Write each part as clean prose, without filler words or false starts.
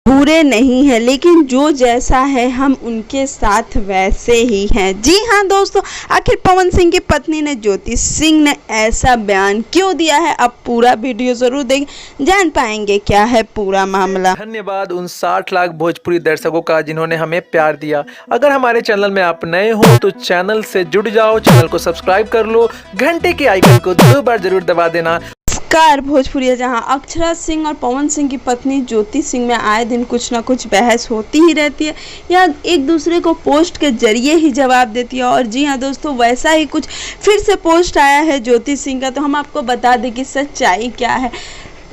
बुरे नहीं है, लेकिन जो जैसा है हम उनके साथ वैसे ही हैं। जी हाँ दोस्तों, आखिर पवन सिंह की पत्नी ने ज्योति सिंह ने ऐसा बयान क्यों दिया है, अब पूरा वीडियो जरूर देखें, जान पाएंगे क्या है पूरा मामला। धन्यवाद उन 60 लाख भोजपुरी दर्शकों का जिन्होंने हमें प्यार दिया। अगर हमारे चैनल में आप नए हो तो चैनल से जुड़ जाओ, चैनल को सब्सक्राइब कर लो, घंटे के आइकन को 2 बार जरूर दबा देना। नमस्कार भोजपुरी, जहां अक्षरा सिंह और पवन सिंह की पत्नी ज्योति सिंह में आए दिन कुछ ना कुछ बहस होती ही रहती है या एक दूसरे को पोस्ट के जरिए ही जवाब देती है। और जी हाँ दोस्तों, वैसा ही कुछ फिर से पोस्ट आया है ज्योति सिंह का। तो हम आपको बता दें कि सच्चाई क्या है।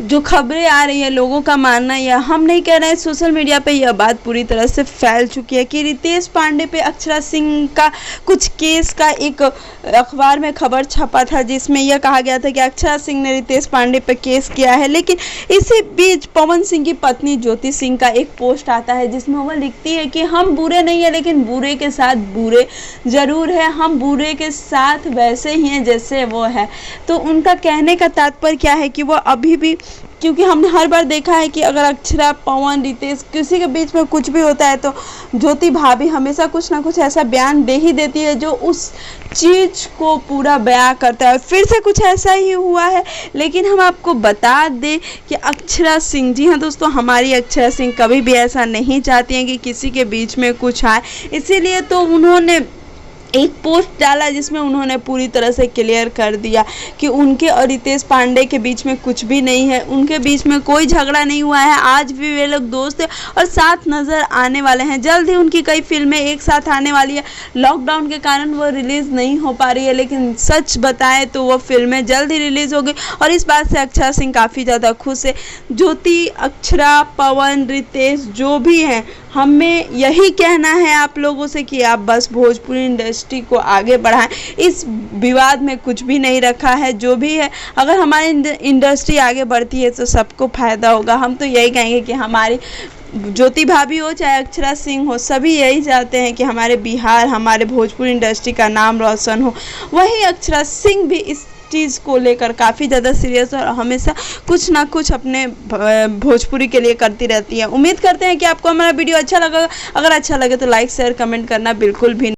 जो खबरें आ रही है, लोगों का मानना, या हम नहीं कह रहे हैं, सोशल मीडिया पे यह बात पूरी तरह से फैल चुकी है कि रितेश पांडे पे अक्षरा सिंह का कुछ केस का एक अखबार में खबर छपा था, जिसमें यह कहा गया था कि अक्षरा सिंह ने रितेश पांडे पे केस किया है। लेकिन इसी बीच पवन सिंह की पत्नी ज्योति सिंह का एक पोस्ट आता है जिसमें वह लिखती है कि हम बुरे नहीं है, लेकिन बुरे के साथ बुरे जरूर है, हम बुरे के साथ वैसे ही हैं जैसे वो है। तो उनका कहने का तात्पर्य क्या है कि वो अभी भी, क्योंकि हमने हर बार देखा है कि अगर अक्षरा, पवन, रितेश किसी के बीच में कुछ भी होता है तो ज्योति भाभी हमेशा कुछ ना कुछ ऐसा बयान दे ही देती है जो उस चीज को पूरा बयां करता है। फिर से कुछ ऐसा ही हुआ है। लेकिन हम आपको बता दें कि अक्षरा सिंह, जी हाँ दोस्तों, हमारी अक्षरा सिंह कभी भी ऐसा नहीं चाहती हैं कि किसी के बीच में कुछ आए। इसीलिए तो उन्होंने एक पोस्ट डाला जिसमें उन्होंने पूरी तरह से क्लियर कर दिया कि उनके और रितेश पांडे के बीच में कुछ भी नहीं है, उनके बीच में कोई झगड़ा नहीं हुआ है। आज भी वे लोग दोस्त हैं और साथ नज़र आने वाले हैं। जल्द ही उनकी कई फिल्में एक साथ आने वाली है। लॉकडाउन के कारण वो रिलीज़ नहीं हो पा रही है, लेकिन सच बताएं तो वो फिल्में जल्द ही रिलीज़ होगी और इस बात से अक्षरा सिंह काफ़ी ज़्यादा खुश है। ज्योति, अक्षरा, पवन, रितेश जो भी हैं, हमें यही कहना है आप लोगों से कि आप बस भोजपुरी इंडस्ट्री को आगे बढ़ाएं। इस विवाद में कुछ भी नहीं रखा है। जो भी है, अगर हमारी इंडस्ट्री आगे बढ़ती है तो सबको फायदा होगा। हम तो यही कहेंगे कि हमारी ज्योति भाभी हो चाहे अक्षरा सिंह हो, सभी यही चाहते हैं कि हमारे बिहार, हमारे भोजपुरी इंडस्ट्री का नाम रोशन हो। वहीं अक्षरा सिंह भी इस चीज़ को लेकर काफ़ी ज़्यादा सीरियस और हमेशा कुछ ना कुछ अपने भोजपुरी के लिए करती रहती है। उम्मीद करते हैं कि आपको हमारा वीडियो अच्छा लगा। अगर अच्छा लगे तो लाइक, शेयर, कमेंट करना बिल्कुल भी